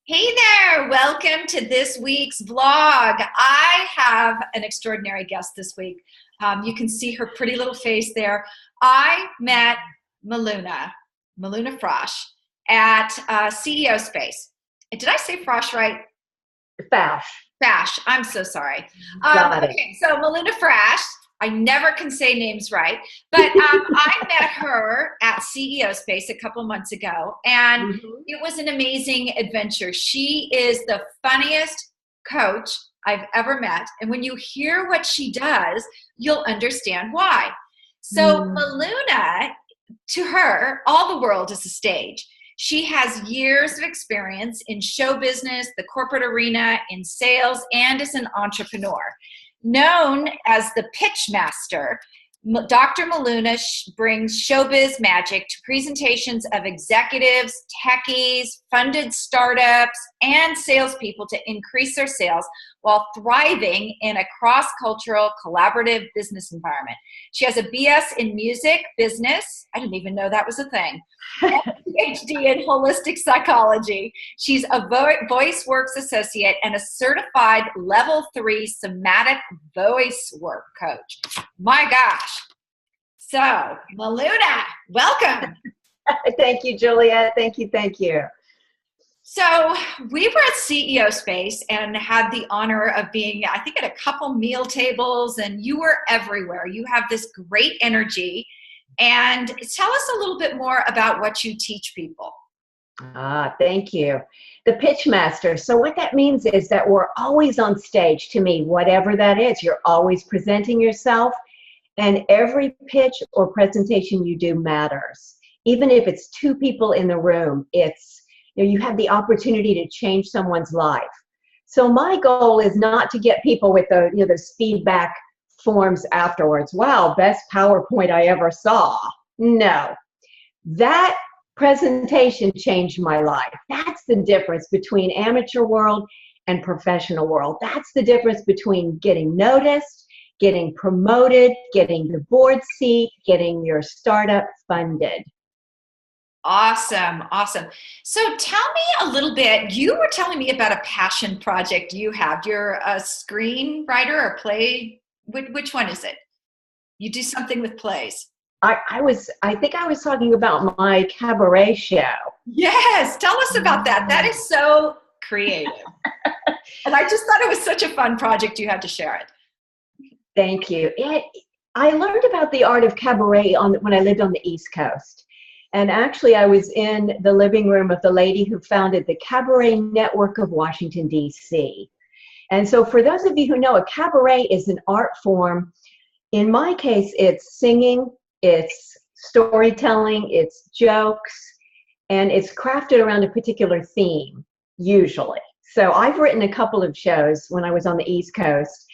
Hey there, welcome to this week's vlog. I have an extraordinary guest this week. You can see her pretty little face there. I met Miluna Fausch at CEO Space. Did I say Fausch right? Fausch. Fausch, I'm so sorry. Got it. Okay, so Miluna Fausch, I never can say names right, but I met her at CEO Space a couple months ago, and Mhm. it was an amazing adventure. She is the funniest coach I've ever met, and when you hear what she does, you'll understand why. So Mm. Miluna, to her, all the world is a stage. She has years of experience in show business, the corporate arena, in sales, and as an entrepreneur. Known as the pitch master, Dr. Miluna brings showbiz magic to presentations of executives, techies, funded startups, and salespeople to increase their sales while thriving in a cross-cultural, collaborative business environment. She has a BS in music business. I didn't even know that was a thing. And a PhD in holistic psychology. She's a voice works associate and a certified level 3 somatic voice work coach. My gosh. So, Miluna, welcome. Thank you, Juliet. Thank you. Thank you. So, we were at CEO Space and had the honor of being, I think, at a couple meal tables, and you were everywhere. You have this great energy. And tell us a little bit more about what you teach people. Thank you. The pitch master. So what that means is that we're always on stage. To me, whatever that is, you're always presenting yourself, and every pitch or presentation you do matters. Even if it's two people in the room, you have the opportunity to change someone's life. So my goal is not to get people with those feedback forms afterwards. Wow, best PowerPoint I ever saw. No, that presentation changed my life. That's the difference between amateur world and professional world. That's the difference between getting noticed, getting promoted, getting the board seat, getting your startup funded. Awesome. Awesome. So tell me a little bit. You were telling me about a passion project you have. You're a screenwriter or play. Which one is it? You do something with plays. I think I was talking about my cabaret show. Yes. Tell us about that. That is so creative. And I just thought it was such a fun project. You had to share it. Thank you. I learned about the art of cabaret when I lived on the East Coast. And actually, I was in the living room of the lady who founded the Cabaret Network of Washington, D.C. And so for those of you who know, a cabaret is an art form. In my case, it's singing, it's storytelling, it's jokes, and it's crafted around a particular theme, usually. So I've written a couple of shows when I was on the East Coast.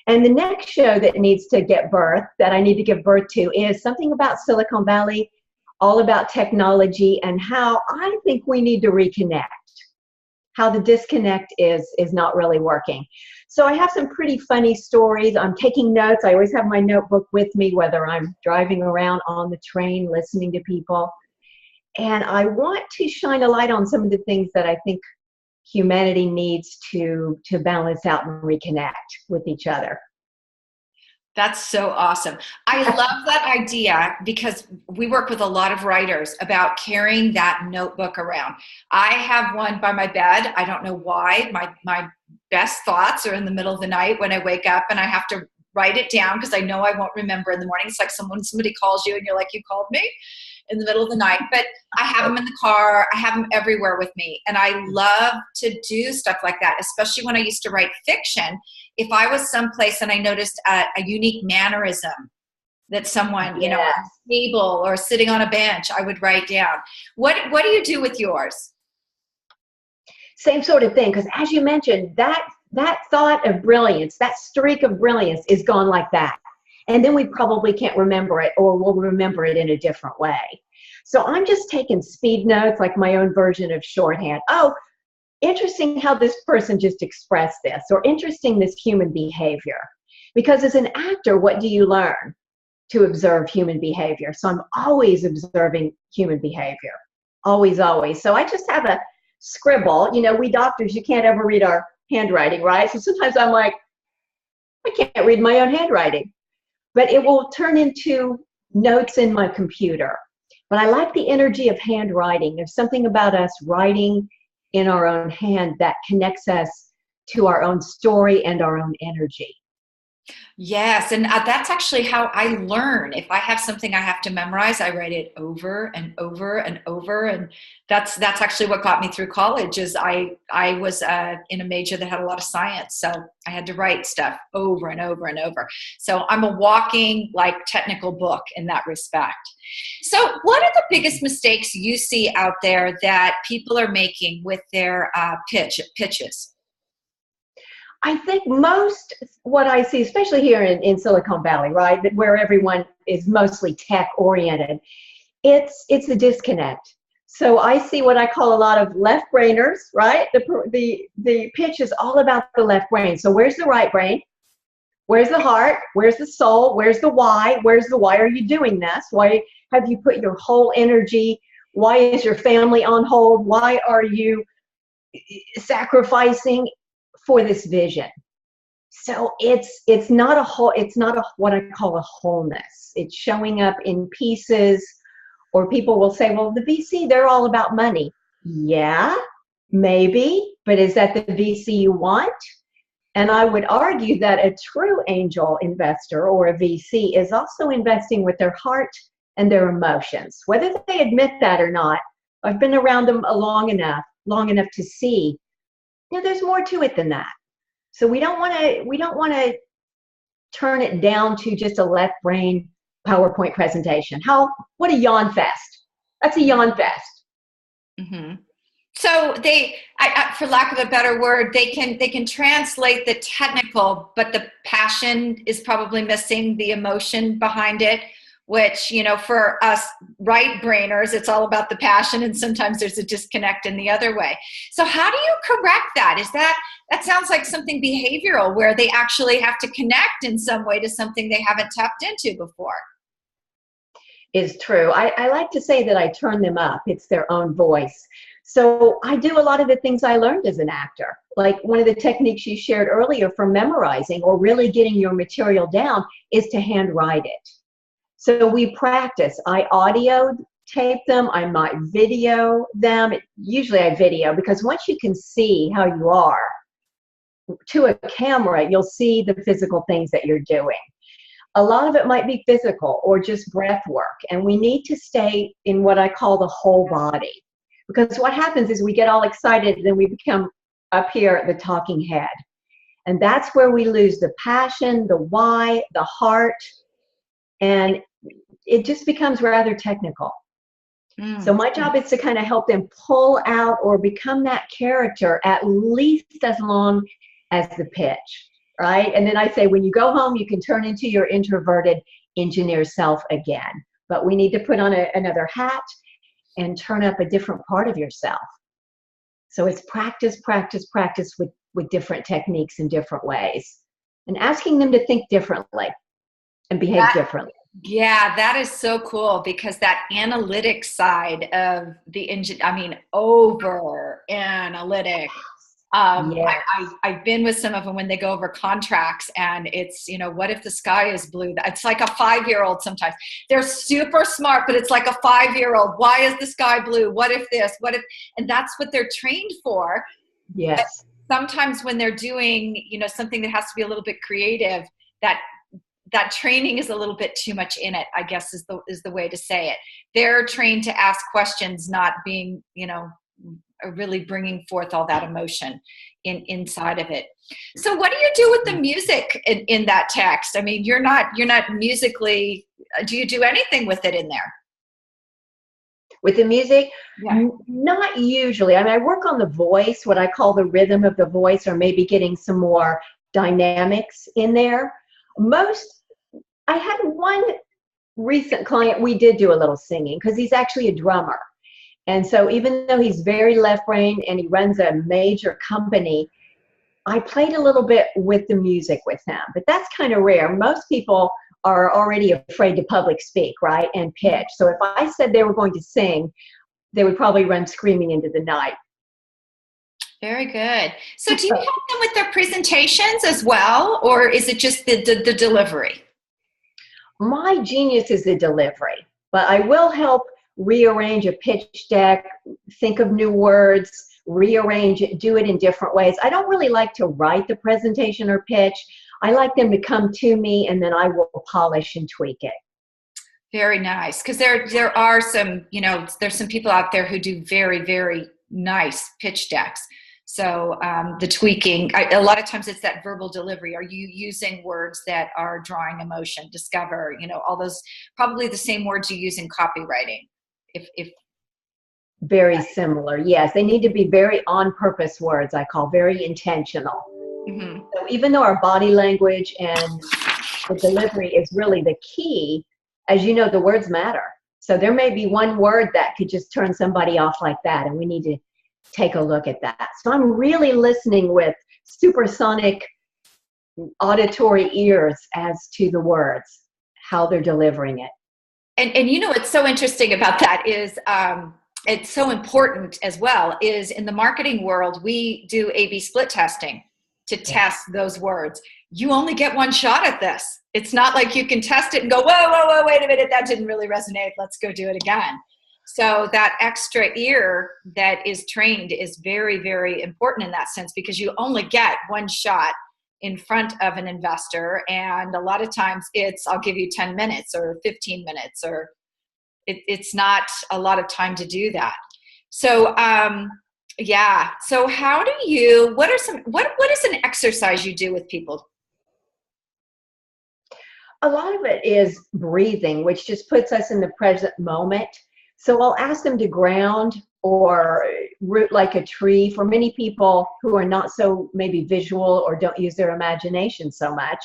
And the next show that needs to get birth, that I need to give birth to, is something about Silicon Valley, all about technology and how I think we need to reconnect, how the disconnect is not really working. So I have some pretty funny stories. I'm taking notes. I always have my notebook with me, whether I'm driving around on the train, listening to people. And I want to shine a light on some of the things that I think humanity needs to balance out and reconnect with each other. That's so awesome. I love that idea because we work with a lot of writers about carrying that notebook around. I have one by my bed. I don't know why. My best thoughts are in the middle of the night when I wake up and I have to write it down because I know I won't remember in the morning. It's like somebody calls you and you're like, you called me in the middle of the night. But I have them in the car. I have them everywhere with me. And I love to do stuff like that, especially when I used to write fiction. If I was someplace and I noticed a unique mannerism that someone, on a table or sitting on a bench, I would write down. What do you do with yours? Same sort of thing, because as you mentioned, that thought of brilliance, that streak of brilliance is gone like that. And then we probably can't remember it, or we'll remember it in a different way. So I'm just taking speed notes, like my own version of shorthand. Oh, interesting how this person just expressed this, or interesting this human behavior. Because as an actor, what do you learn? To observe human behavior. So I'm always observing human behavior. Always, always. So I just have scribble. You know, we doctors, you can't ever read our handwriting, right? So sometimes I'm like, I can't read my own handwriting, but it will turn into notes in my computer. But I like the energy of handwriting. There's something about us writing in our own hand that connects us to our own story and our own energy. Yes, and that's actually how I learn. If I have something I have to memorize, I write it over and over and over, and that's actually what got me through college. Is I was in a major that had a lot of science, so I had to write stuff over and over and over. So I'm a walking like technical book in that respect. So, what are the biggest mistakes you see out there that people are making with their pitches? I think most what I see, especially here in Silicon Valley, right, that where everyone is mostly tech oriented, it's a disconnect. So I see what I call a lot of left brainers, right? The pitch is all about the left brain. So where's the right brain? Where's the heart? Where's the soul? Where's the why? Why are you doing this? Why have you put your whole energy? Why is your family on hold? Why are you sacrificing for this vision? So it's not a whole, it's not a what I call a wholeness. It's showing up in pieces, or people will say, well, the VC, they're all about money. Yeah, maybe, but is that the VC you want? And I would argue that a true angel investor or a VC is also investing with their heart and their emotions, whether they admit that or not. I've been around them long enough to see, you know, there's more to it than that. So we don't want to turn it down to just a left brain PowerPoint presentation. What a yawn fest. That's a yawn fest. Mm-hmm. So for lack of a better word, they can translate the technical, but the passion is probably missing, the emotion behind it, which, you know, for us right brainers, it's all about the passion, and sometimes there's a disconnect in the other way. So how do you correct that? That sounds like something behavioral where they actually have to connect in some way to something they haven't tapped into before. Is true. I like to say that I turn them up. It's their own voice. So I do a lot of the things I learned as an actor. Like one of the techniques you shared earlier for memorizing or really getting your material down is to handwrite it. So we practice. I audio tape them. I might video them. Usually I video, because once you can see how you are to a camera, you'll see the physical things that you're doing. A lot of it might be physical or just breath work. And we need to stay in what I call the whole body. Because what happens is we get all excited and then we become up here the talking head. And that's where we lose the passion, the why, the heart, and it just becomes rather technical. So my job is to kind of help them pull out or become that character at least as long as the pitch, right? And then I say, when you go home, you can turn into your introverted engineer self again. But we need to put on another hat and turn up a different part of yourself. So it's practice, practice, practice with different techniques in different ways, and asking them to think differently and behave differently. Yeah, that is so cool, because that analytic side of the engine, I mean, over analytic. Yes. I've been with some of them when they go over contracts, and it's, you know, what if the sky is blue? It's like a 5-year-old sometimes. They're super smart, but it's like a 5-year-old. Why is the sky blue? What if this? What if? And that's what they're trained for. Yes. But sometimes when they're doing, you know, something that has to be a little bit creative, that training is a little bit too much in it, I guess is the way to say it. They're trained to ask questions, not being, you know, really bringing forth all that emotion inside of it. So what do you do with the music in that text? I mean, you're not musically, do you do anything with it in there? With the music? Yeah. Not usually. I mean, I work on the voice, what I call the rhythm of the voice, or maybe getting some more dynamics in there. I had one recent client, we did do a little singing, because he's actually a drummer. And so even though he's very left brain and he runs a major company, I played a little bit with the music with him. But that's kind of rare. Most people are already afraid to public speak, right, and pitch. So if I said they were going to sing, they would probably run screaming into the night. Very good. So do you help them with their presentations as well, or is it just the delivery? My genius is the delivery, but I will help rearrange a pitch deck, think of new words, rearrange it, do it in different ways. I don't really like to write the presentation or pitch. I like them to come to me, and then I will polish and tweak it. Very nice. Because there are some, there's some people out there who do very, very nice pitch decks. So the tweaking, a lot of times it's that verbal delivery. Are you using words that are drawing emotion, discover, all those, probably the same words you use in copywriting. If Very similar. Yes, they need to be very on purpose words, I call very intentional. Mm-hmm. So even though our body language and the delivery is really the key, as you know, the words matter. So there may be one word that could just turn somebody off like that, and we need to take a look at that. So I'm really listening with supersonic auditory ears as to the words, how they're delivering it. And what's so interesting about that is it's so important as well, is in the marketing world, we do A/B split testing to test those words. You only get one shot at this. It's not like you can test it and go, whoa, wait a minute, that didn't really resonate. Let's go do it again. So that extra ear that is trained is very, very important in that sense, because you only get one shot in front of an investor. And a lot of times it's, I'll give you 10 minutes or 15 minutes, or it's not a lot of time to do that. So, So how do you, what is an exercise you do with people? A lot of it is breathing, which just puts us in the present moment. So I'll ask them to ground or root like a tree. For many people who are not so maybe visual or don't use their imagination so much,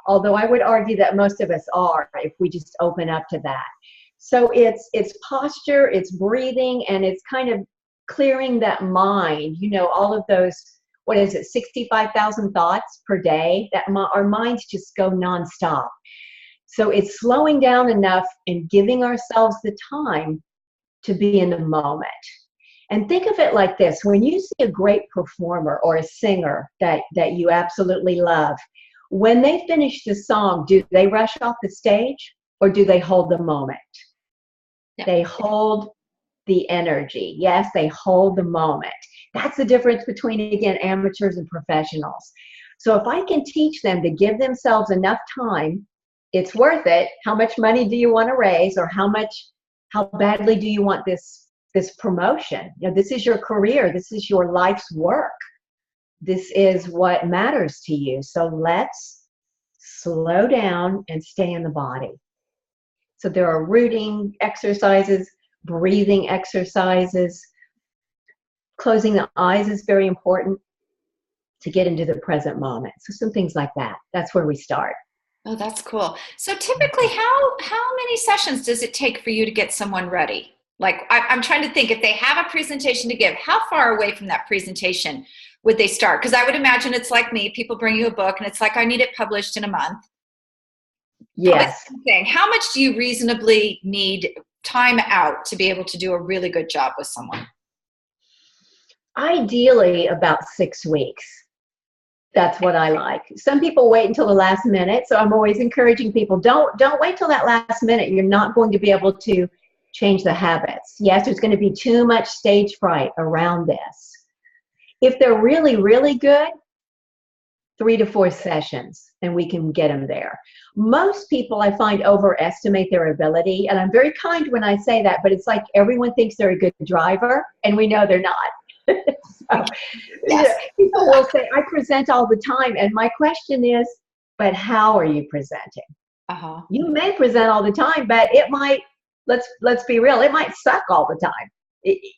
although I would argue that most of us are if we just open up to that. So it's posture, it's breathing, and it's kind of clearing that mind, all of those, 65,000 thoughts per day, that our minds just go nonstop. So it's slowing down enough and giving ourselves the time to be in the moment. And think of it like this: when you see a great performer or a singer that you absolutely love, when they finish the song, do they rush off the stage or do they hold the moment? Yeah. They hold the energy. Yes, they hold the moment. That's the difference between, again, amateurs and professionals. So if I can teach them to give themselves enough time, it's worth it. How much money do you want to raise, or how badly do you want this promotion? This is your career. This is your life's work. This is what matters to you. So let's slow down and stay in the body. So there are rooting exercises, breathing exercises. Closing the eyes is very important to get into the present moment. So some things like that. That's where we start. Oh, that's cool. So typically, how many sessions does it take for you to get someone ready? Like, I'm trying to think, if they have a presentation to give, how far away from that presentation would they start? Because I would imagine it's like me. People bring you a book and it's like, I need it published in a month. Yes. How much do you reasonably need time out to be able to do a really good job with someone? Ideally about 6 weeks. That's what I like. Some people wait until the last minute. So I'm always encouraging people, don't wait till that last minute. You're not going to be able to change the habits. Yes, there's going to be too much stage fright around this. If they're really, really good, 3 to 4 sessions, and we can get them there. Most people, I find, overestimate their ability. And I'm very kind when I say that, but it's like everyone thinks they're a good driver, and we know they're not. So, yes. People will say, I present all the time. And my question is, but how are you presenting? Uh-huh. You may present all the time, but it might, let's be real, it might suck all the time.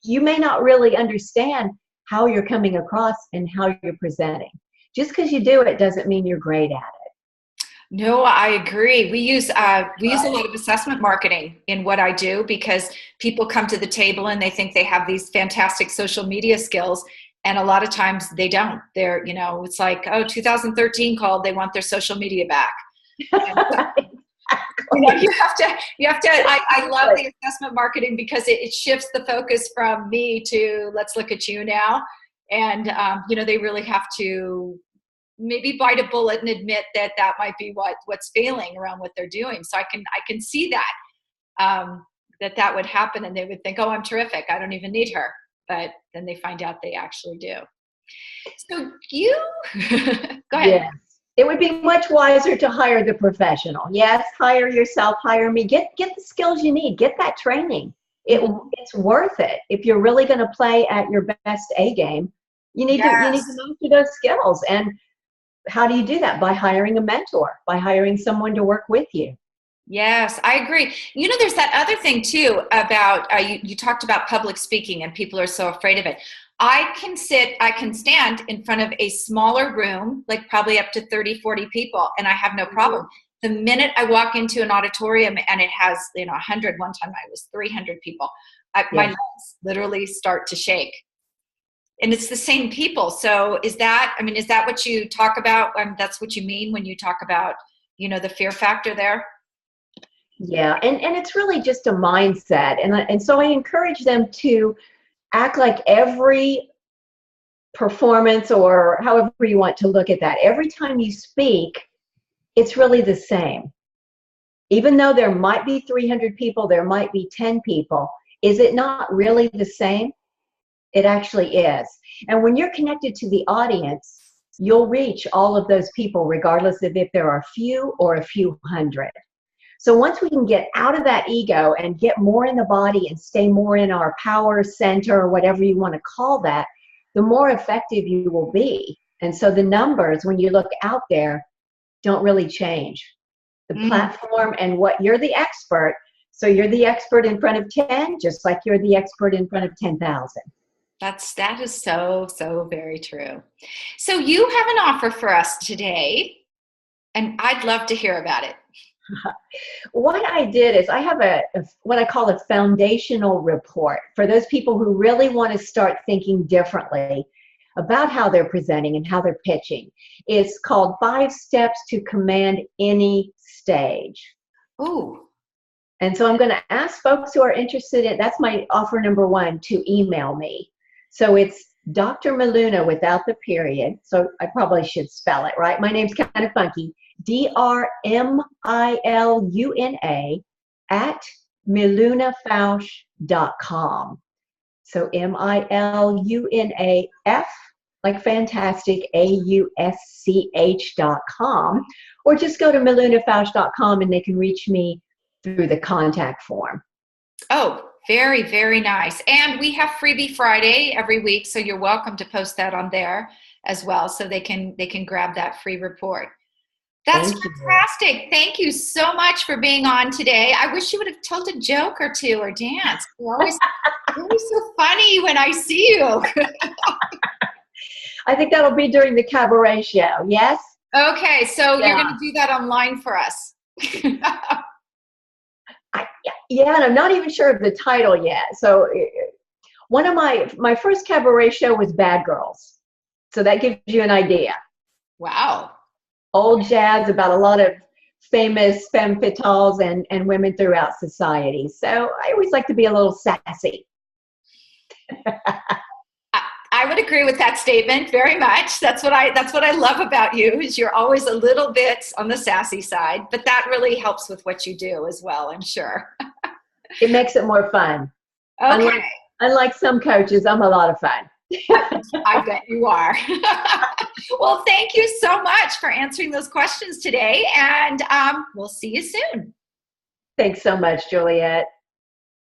You may not really understand how you're coming across and how you're presenting. Just because you do it doesn't mean you're great at it. No, I agree. We use a lot of assessment marketing in what I do, because people come to the table and they think they have these fantastic social media skills, and a lot of times they don't. They're, it's like, oh, 2013 called, they want their social media back. You have to. I love the assessment marketing because it shifts the focus from me to let's look at you now. And, they really have to maybe bite a bullet and admit that that might be what's failing around what they're doing. So I can see that, that would happen, and they would think, oh, I'm terrific, I don't even need her. But then they find out they actually do. So you, go ahead. Yes. It would be much wiser to hire the professional. Yes, hire yourself, hire me. Get the skills you need. Get that training. It's worth it. If you're really going to play at your best A game, you need to master those skills. And how do you do that? By hiring a mentor, by hiring someone to work with you. Yes, I agree. There's that other thing too about, you talked about public speaking, and people are so afraid of it. I can stand in front of a smaller room, like probably up to 30, 40 people, and I have no problem. The minute I walk into an auditorium and it has, 100, one time I was 300 people, my legs literally start to shake. And it's the same people. So is that what you talk about? That's what you mean when you talk about, the fear factor there? Yeah, and it's really just a mindset. And so I encourage them to act like every performance, or however you want to look at that, every time you speak, it's really the same. Even though there might be 300 people, there might be 10 people, is it not really the same? It actually is. And when you're connected to the audience, you'll reach all of those people, regardless of if there are few or a few hundred. So once we can get out of that ego and get more in the body and stay more in our power center, or whatever you want to call that, the more effective you will be. And so the numbers, when you look out there, don't really change. The platform and what you're the expert. So you're the expert in front of 10, just like you're the expert in front of 10,000. That is so, so very true. So you have an offer for us today, and I'd love to hear about it. What I did is I have what I call a foundational report for those people who really want to start thinking differently about how they're presenting and how they're pitching. It's called 5 Steps to Command Any Stage. Ooh. And so I'm going to ask folks who are interested in, that's my offer number 1, to email me. So it's Dr. Miluna without the period. So I probably should spell it right. My name's kind of funky. DRMILUNA at milunafausch.com. So MILUNAF, like fantastic, AUSCH.com, or just go to milunafausch.com and they can reach me through the contact form. Oh, very, very nice. And we have Freebie Friday every week, so you're welcome to post that on there as well, so they can grab that free report. That's fantastic. Thank you so much for being on today. I wish you would have told a joke or two or danced. You're always so funny when I see you. I think that'll be during the cabaret show. Yes? Okay, so you're going to do that online for us. And I'm not even sure of the title yet. So one of my first cabaret show was Bad Girls. So that gives you an idea. Wow. Old jazz about a lot of famous femme fatales and women throughout society. So I always like to be a little sassy. I would agree with that statement very much. That's what I love about you, is you're always a little bit on the sassy side, but that really helps with what you do as well, I'm sure. It makes it more fun. Okay. Unlike some coaches, I'm a lot of fun. I bet you are. Well, thank you so much for answering those questions today, and we'll see you soon. Thanks so much, Juliet.